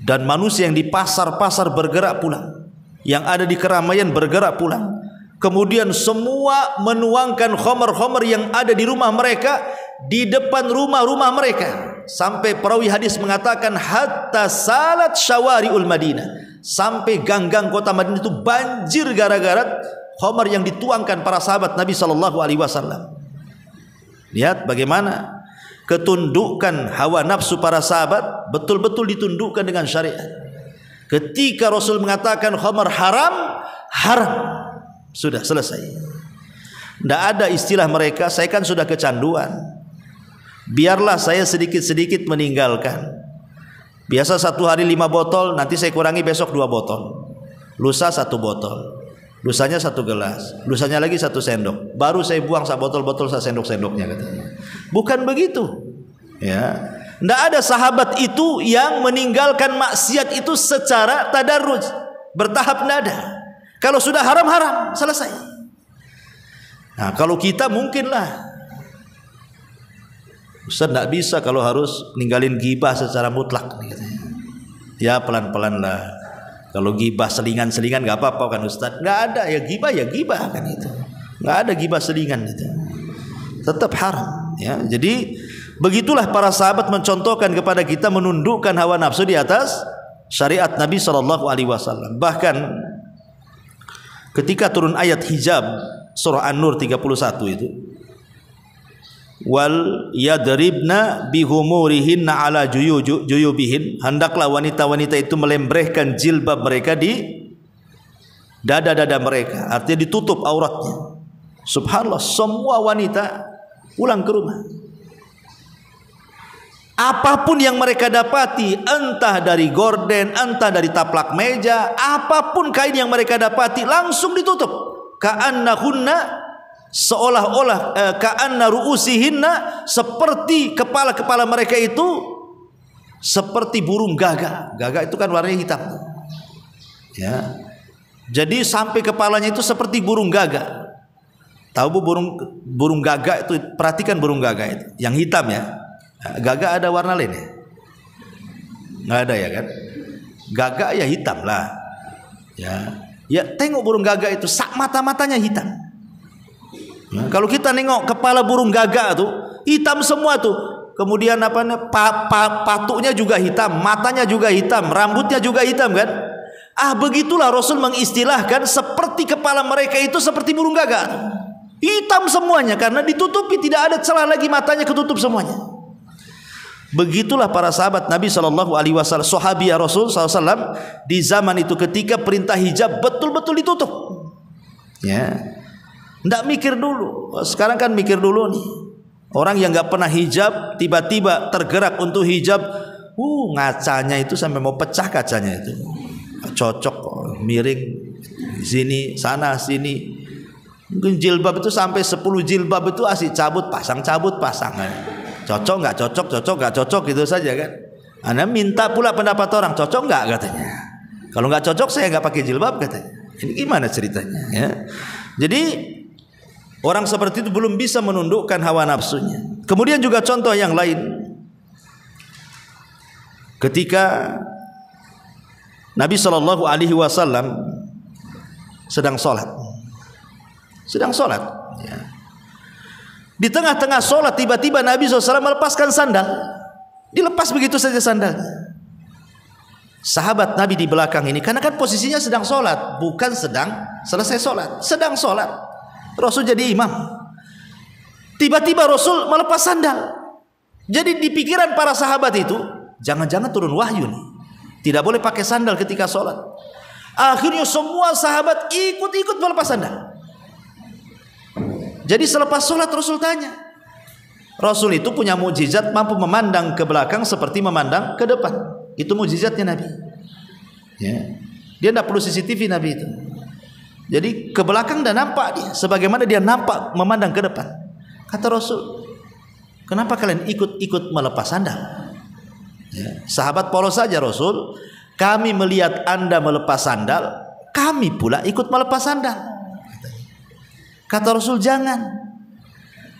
Speaker 1: Dan manusia yang di pasar-pasar bergerak pulang, yang ada di keramaian bergerak pulang. Kemudian semua menuangkan khamr-khamr yang ada di rumah mereka, di depan rumah-rumah mereka. Sampai perawi hadis mengatakan hatta salat syawari'ul Madinah, sampai gang-gang kota Madinah itu banjir gara-gara khamr yang dituangkan para sahabat Nabi SAW. Lihat bagaimana ketundukan hawa nafsu para sahabat betul-betul ditundukkan dengan syariat. Ketika Rasul mengatakan khamr haram, haram, sudah selesai. Tidak ada istilah mereka, saya kan sudah kecanduan, biarlah saya sedikit-sedikit meninggalkan. Biasa satu hari 5 botol, nanti saya kurangi besok 2 botol, lusa 1 botol, lusanya 1 gelas, lusanya lagi 1 sendok, baru saya buang botol-botol sendok-sendoknya, katanya. Bukan begitu, ya. Tidak ada sahabat itu yang meninggalkan maksiat itu secara tadarruj, bertahap, tidak ada. Kalau sudah haram, haram, selesai. Nah, kalau kita mungkinlah, Ustaz tidak bisa kalau harus ninggalin gibah secara mutlak. Ya pelan-pelan lah. Kalau gibah selingan-selingan nggak apa-apa kan Ustaz? Nggak ada, ya gibah kan itu. Nggak ada gibah selingan itu. Tetap haram. Ya, jadi begitulah para sahabat mencontohkan kepada kita menundukkan hawa nafsu di atas syariat Nabi SAW. Bahkan ketika turun ayat hijab surah An-Nur 31 itu, wal yadribna bihumurihinna ala juyubihin, hendaklah wanita-wanita itu melembrehkan jilbab mereka di dada-dada mereka, artinya ditutup auratnya. Subhanallah, semua wanita pulang ke rumah, apapun yang mereka dapati, entah dari gorden, entah dari taplak meja, apapun kain yang mereka dapati langsung ditutup. Ka'annahunna, seolah-olah ka'anna ru'usihinna, seperti kepala-kepala mereka itu seperti burung gagak. Gagak itu kan warnanya hitam, ya. Jadi sampai kepalanya itu seperti burung gagak. Tahu Bu burung gagak itu? Perhatikan burung gagak itu yang hitam ya. Gagak ada warna lain ya? Nggak ada ya kan? Gagak ya hitam lah. Ya tengok burung gagak itu, mata-matanya hitam. Nah, kalau kita nengok kepala burung gagak tuh hitam semua tuh. Kemudian patuknya juga hitam, matanya juga hitam, rambutnya juga hitam kan? Begitulah Rasul mengistilahkan seperti kepala mereka itu seperti burung gagak, hitam semuanya karena ditutupi, tidak ada celah lagi, matanya ketutup semuanya. Begitulah para sahabat Nabi SAW, sahabiah Rasul SAW di zaman itu ketika perintah hijab betul-betul ditutup. Ya, ndak mikir dulu. Sekarang kan mikir dulu nih. Orang yang nggak pernah hijab tiba-tiba tergerak untuk hijab, ngacanya itu sampai mau pecah kacanya itu. Cocok, miring, sini, sana, sini. Mungkin jilbab itu sampai 10 jilbab itu asik cabut pasang. Cocok nggak cocok, cocok nggak cocok gitu saja kan. Anda minta pula pendapat orang, cocok nggak katanya. Kalau nggak cocok saya nggak pakai jilbab katanya. Ini gimana ceritanya ya? Jadi orang seperti itu belum bisa menundukkan hawa nafsunya. Kemudian juga contoh yang lain, ketika Nabi Shallallahu Alaihi Wasallam sedang sholat ya. Di tengah-tengah sholat tiba-tiba Nabi SAW melepaskan sandal, dilepas begitu saja sandalnya. Sahabat Nabi di belakang ini, karena kan posisinya sedang sholat, bukan sedang selesai sholat, sedang sholat. Rasul jadi imam, tiba-tiba Rasul melepas sandal. Jadi di pikiran para sahabat itu, jangan-jangan turun wahyu nih, tidak boleh pakai sandal ketika sholat. Akhirnya semua sahabat ikut-ikut melepas sandal. Jadi selepas sholat Rasul tanya. Rasul itu punya mukjizat, mampu memandang ke belakang seperti memandang ke depan. Itu mukjizatnya Nabi ya. Dia tidak perlu CCTV Nabi itu. Jadi ke belakang dan nampak dia, sebagaimana dia nampak memandang ke depan. Kata Rasul, kenapa kalian ikut-ikut melepas sandal ya. Sahabat polos saja, Rasul, kami melihat Anda melepas sandal, kami pula ikut melepas sandal. Kata Rasul, jangan.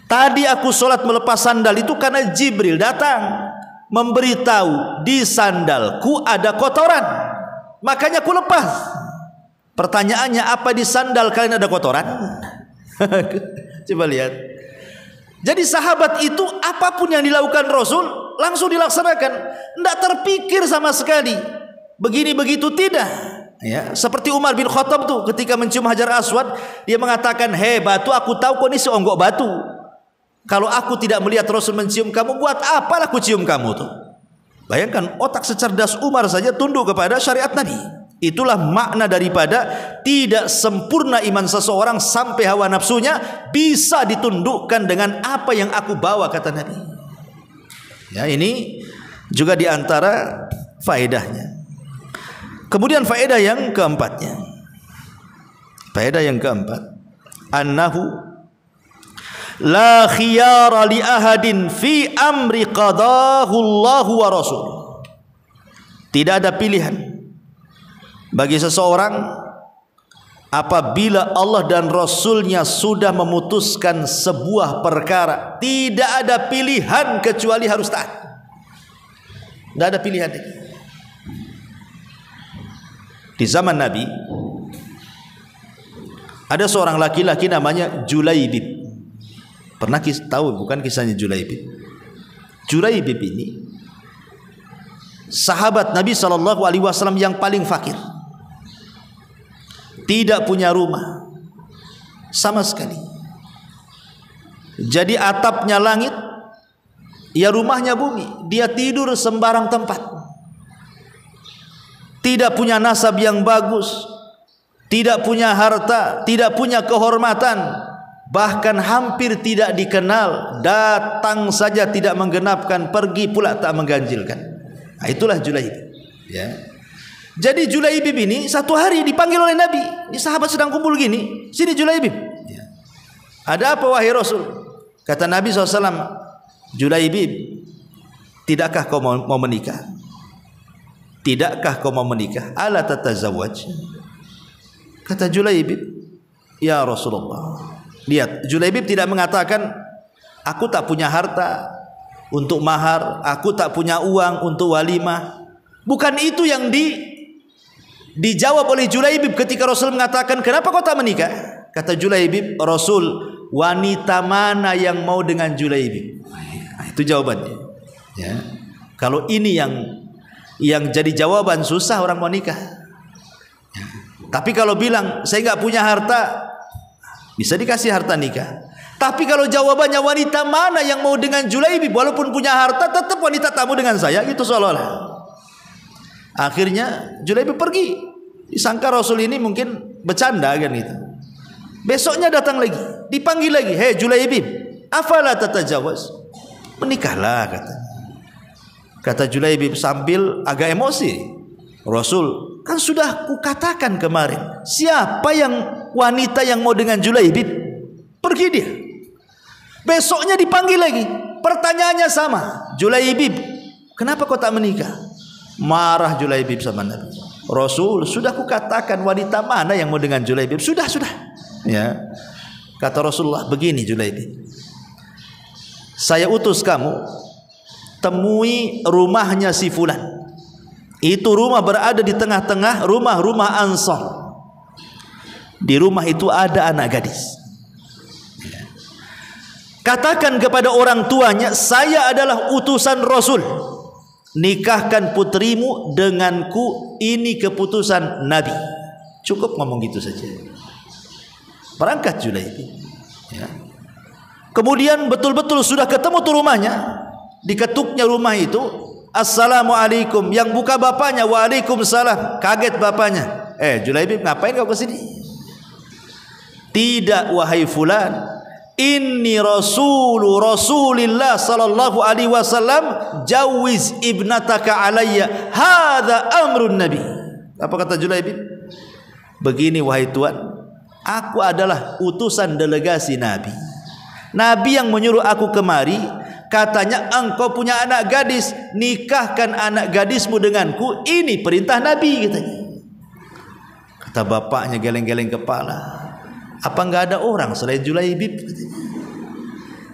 Speaker 1: Tadi aku sholat melepas sandal itu karena Jibril datang memberitahu di sandalku ada kotoran, makanya aku lepas. Pertanyaannya, apa di sandal kalian ada kotoran? Coba lihat. Jadi sahabat itu apapun yang dilakukan Rasul langsung dilaksanakan, tidak terpikir sama sekali begini begitu, tidak. Ya, seperti Umar bin Khattab tuh ketika mencium Hajar Aswad, dia mengatakan, hei batu, aku tahu kau ini seonggok batu. Kalau aku tidak melihat Rasul mencium kamu, buat apa aku cium kamu tuh? Bayangkan otak secerdas Umar saja tunduk kepada syariat Nabi. Itulah makna daripada tidak sempurna iman seseorang sampai hawa nafsunya bisa ditundukkan dengan apa yang aku bawa, kata Nabi. Ya, ini juga diantara faedahnya. Kemudian faedah yang keempatnya, annahu la khiyara li ahadin fi amri qadahu Allah wa rasul. Tidak ada pilihan bagi seseorang apabila Allah dan Rasulnya sudah memutuskan sebuah perkara. Tidak ada pilihan kecuali harus taat. Tidak ada pilihan. Di zaman Nabi ada seorang laki-laki namanya Julaibib. Pernah tahu bukan kisahnya Julaibib? Julaibib ini sahabat Nabi SAW yang paling fakir, tidak punya rumah sama sekali. Jadi atapnya langit, ya rumahnya bumi. Dia tidur sembarang tempat. Tidak punya nasab yang bagus, tidak punya harta, tidak punya kehormatan, bahkan hampir tidak dikenal. Datang saja tidak menggenapkan, pergi pula tak mengganjilkan. Nah, itulah Julaibib ya. Jadi Julaibib ini satu hari dipanggil oleh Nabi. Ini sahabat sedang kumpul gini, sini Julaibib ya. Ada apa wahai Rasul? Kata Nabi SAW, Julaibib, tidakkah kau mau menikah? Tidakkah kau mau menikah? Ala tatazawwaj? Kata Julaibib, ya Rasulullah. Lihat, Julaibib tidak mengatakan aku tak punya harta untuk mahar, aku tak punya uang untuk walimah. Bukan itu yang dijawab oleh Julaibib ketika Rasul mengatakan, kenapa kau tak menikah? Kata Julaibib, Rasul, wanita mana yang mau dengan Julaibib? Nah, itu jawabannya ya. Kalau ini yang jadi jawaban, susah orang mau nikah ya. Tapi kalau bilang saya nggak punya harta, bisa dikasih harta nikah. Tapi kalau jawabannya wanita mana yang mau dengan Julaibib, walaupun punya harta tetap wanita tamu dengan saya, gitu seolah-olah. Akhirnya Julaibib pergi. Disangka Rasul ini mungkin bercanda kan itu. Besoknya datang lagi, dipanggil lagi, hei Julaibib, afala tatajawaz? Menikahlah, kata Julaibib sambil agak emosi. Rasul, kan sudah kukatakan kemarin, siapa yang wanita yang mau dengan Julaibib? Pergi dia. Besoknya dipanggil lagi, pertanyaannya sama. Julaibib, kenapa kau tak menikah? Marah Julaibib sama Nabi. Rasul, sudah kukatakan wanita mana yang mau dengan Julaibib? Sudah. Ya. Kata Rasulullah, begini Julaibib, saya utus kamu temui rumahnya si fulan. Itu rumah berada di tengah-tengah rumah-rumah Ansar. Di rumah itu ada anak gadis. Katakan kepada orang tuanya, saya adalah utusan Rasul. Nikahkan putrimu denganku, ini keputusan Nabi. Cukup ngomong gitu saja. Berangkat Julaibib. Ya. Kemudian betul-betul sudah ketemu tuh rumahnya. Diketuknya rumah itu, Assalamualaikum. Yang buka bapaknya, Waalaikumsalam. Kaget bapaknya. Julaibib, ngapain kau kesini? Tidak wahai fulan, inni Rasulillah sallallahu alaihi wasallam, jawiz ibnataka alayya, hadza amrun nabi. Apa kata Julaibib? Begini wahai Tuan, aku adalah utusan delegasi Nabi. Nabi yang menyuruh aku kemari, katanya engkau punya anak gadis, nikahkan anak gadismu denganku, ini perintah Nabi katanya. Kata bapaknya geleng-geleng kepala, apa enggak ada orang selain Julaibib?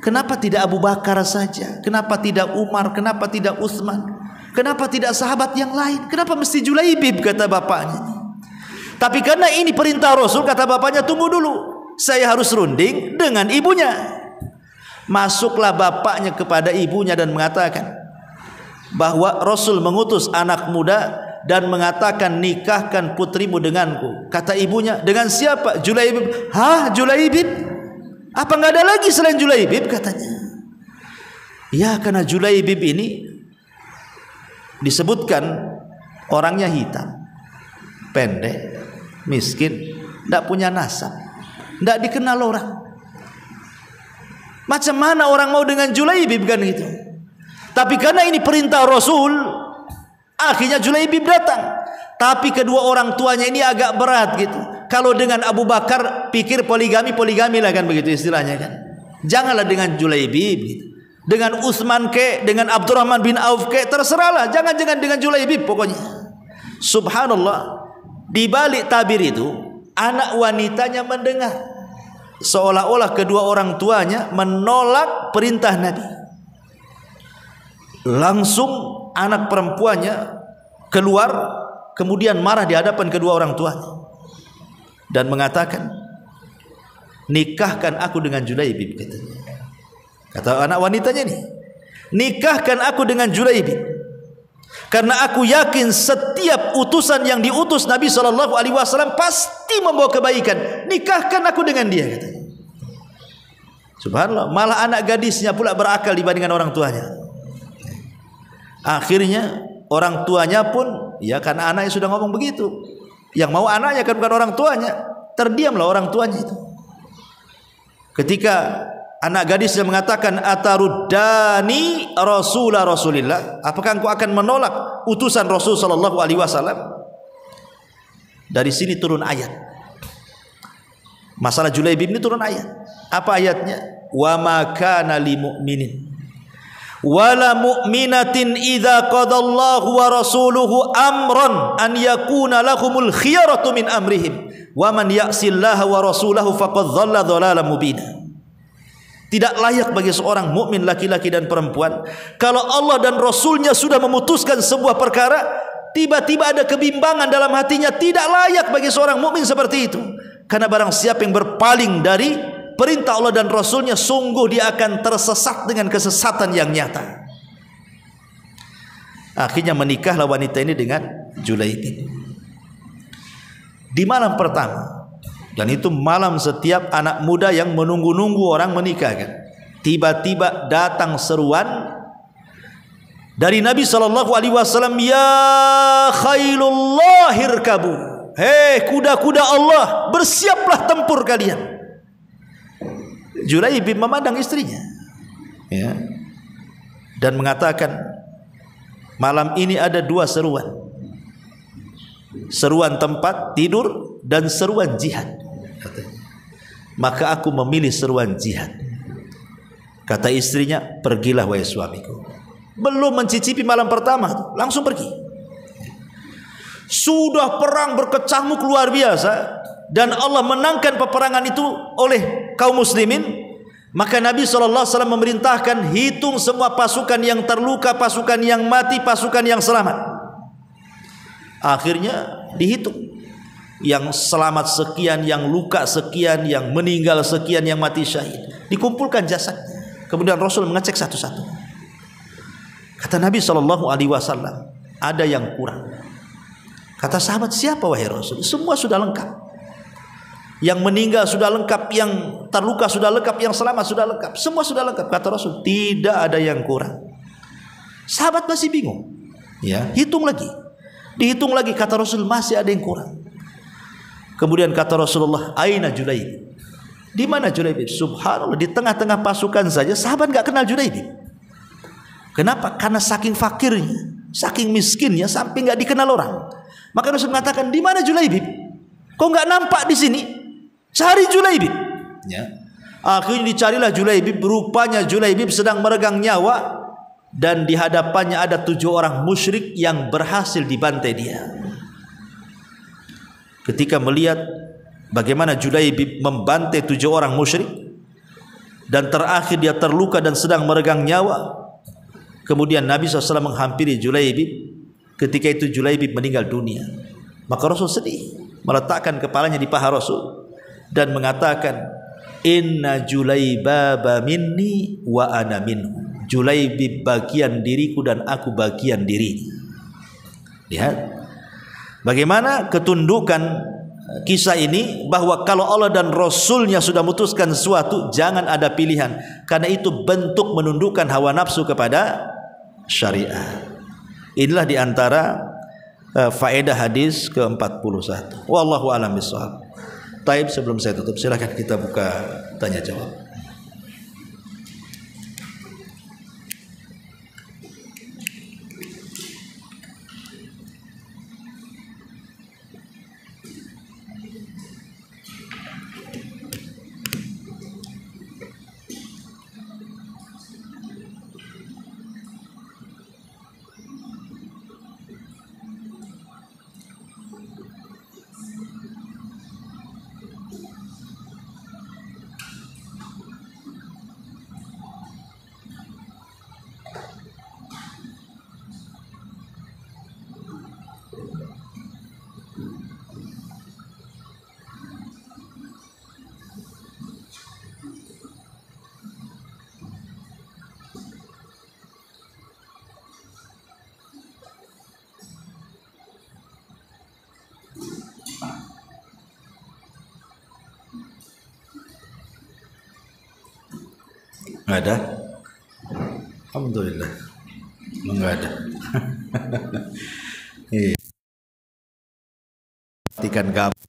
Speaker 1: Kenapa tidak Abu Bakar saja? Kenapa tidak Umar? Kenapa tidak Utsman? Kenapa tidak sahabat yang lain? Kenapa mesti Julaibib? Kata bapaknya. Tapi karena ini perintah Rasul, kata bapaknya, tunggu dulu, saya harus runding dengan ibunya. Masuklah bapaknya kepada ibunya dan mengatakan bahwa Rasul mengutus anak muda dan mengatakan nikahkan putrimu denganku. Kata ibunya, dengan siapa? Julaibib. Hah, Julaibib? Apa enggak ada lagi selain Julaibib? Katanya. Ya, karena Julaibib ini disebutkan orangnya hitam, pendek, miskin, tidak punya nasab, tidak dikenal orang. Macam mana orang mau dengan Julaibib kan gitu? Tapi karena ini perintah Rasul, akhirnya Julaibib datang. Tapi kedua orang tuanya ini agak berat gitu. Kalau dengan Abu Bakar pikir poligami lah kan, begitu istilahnya kan. Janganlah dengan Julaibib gitu. Dengan Utsman ke, dengan Abdurrahman bin Auf ke, terserahlah. Jangan dengan Julaibib pokoknya. Subhanallah, di balik tabir itu anak wanitanya mendengar, seolah-olah kedua orang tuanya menolak perintah Nabi. Langsung anak perempuannya keluar, kemudian marah di hadapan kedua orang tuanya dan mengatakan, nikahkan aku dengan Julaibib, katanya. Kata anak wanitanya nih, nikahkan aku dengan Julaibib, karena aku yakin setiap utusan yang diutus Nabi SAW pasti membawa kebaikan. Nikahkan aku dengan dia, katanya. Subhanallah, malah anak gadisnya pula berakal dibandingkan orang tuanya. Akhirnya orang tuanya pun, ya karena anaknya sudah ngomong begitu, yang mau anaknya kan bukan orang tuanya, terdiamlah orang tuanya itu. Ketika anak gadisnya mengatakan, ataruddani Rasulillah, apakah engkau akan menolak utusan Rasul sallallahu alaihi wasallam? Dari sini turun ayat. Masalah Julaibib ini turun ayat. Apa ayatnya? Wa ma kana lil mu'minin wala mu'minatin idza qadallahu wa rasuluhu amran an yakuna lahumul khiyaratu min amrihim wa man ya'sillaha wa rasulahu faqad dhalla dhalalan mubina. Tidak layak bagi seorang mukmin laki-laki dan perempuan, kalau Allah dan Rasulnya sudah memutuskan sebuah perkara, tiba-tiba ada kebimbangan dalam hatinya, tidak layak bagi seorang mukmin seperti itu. Karena barang siapa yang berpaling dari perintah Allah dan Rasulnya, sungguh dia akan tersesat dengan kesesatan yang nyata. Akhirnya menikahlah wanita ini dengan Julaibib di malam pertama. Dan itu malam setiap anak muda yang menunggu-nunggu orang menikahkan. Tiba-tiba datang seruan dari Nabi SAW, ya khailullah irkabu, hei kuda-kuda Allah, bersiaplah tempur kalian. Julaibib memandang istrinya, ya, dan mengatakan, malam ini ada dua seruan, seruan tempat tidur dan seruan jihad. maka aku memilih seruan jihad. Kata istrinya, pergilah wahai suamiku. Belum mencicipi malam pertama, langsung pergi. Sudah perang berkecamuk luar biasa, dan Allah menangkan peperangan itu oleh kaum muslimin. Maka Nabi SAW memerintahkan, hitung semua pasukan yang terluka, pasukan yang mati, pasukan yang selamat. Akhirnya dihitung, yang selamat sekian, yang luka sekian, yang meninggal sekian, yang mati syahid. Dikumpulkan jasad. Kemudian Rasul mengecek satu-satu. Kata Nabi SAW, ada yang kurang. Kata sahabat, siapa wahai Rasul? Semua sudah lengkap. Yang meninggal sudah lengkap, yang terluka sudah lengkap, yang selamat sudah lengkap. Semua sudah lengkap. Kata Rasul, tidak ada yang kurang. Sahabat masih bingung. Ya, hitung lagi. Dihitung lagi, kata Rasul, masih ada yang kurang. Kemudian kata Rasulullah, aina Julaibib? Di mana Julaibib? Subhanallah, di tengah-tengah pasukan saja sahabat enggak kenal Julaibib. Kenapa? Karena saking fakirnya, saking miskinnya sampai enggak dikenal orang. Maka Rasul mengatakan, di mana Julaibib? Kok enggak nampak di sini? Cari Julaibib. Ya. Akhirnya dicarilah Julaibib. Rupanya Julaibib sedang meregang nyawa, dan di hadapannya ada 7 orang musyrik yang berhasil dibantai dia. Ketika melihat bagaimana Julaibib membantai 7 orang musyrik, dan terakhir dia terluka dan sedang meregang nyawa, kemudian Nabi SAW menghampiri Julaibib. Ketika itu Julaibib meninggal dunia. Maka Rasul sedih, meletakkan kepalanya di paha Rasul dan mengatakan, inna Julaibaba minni wa ana minhu. Julaibib bagian diriku dan aku bagian dirinya. Lihat bagaimana ketundukan kisah ini, bahwa kalau Allah dan Rasulnya sudah memutuskan sesuatu, jangan ada pilihan, karena itu bentuk menundukkan hawa nafsu kepada syariat. Inilah diantara faedah hadis ke-41. Wallahu a'lam bishawab. Taib, sebelum saya tutup, silakan kita buka tanya jawab. Nggak ada? Alhamdulillah, nggak ada. Perhatikan gambar.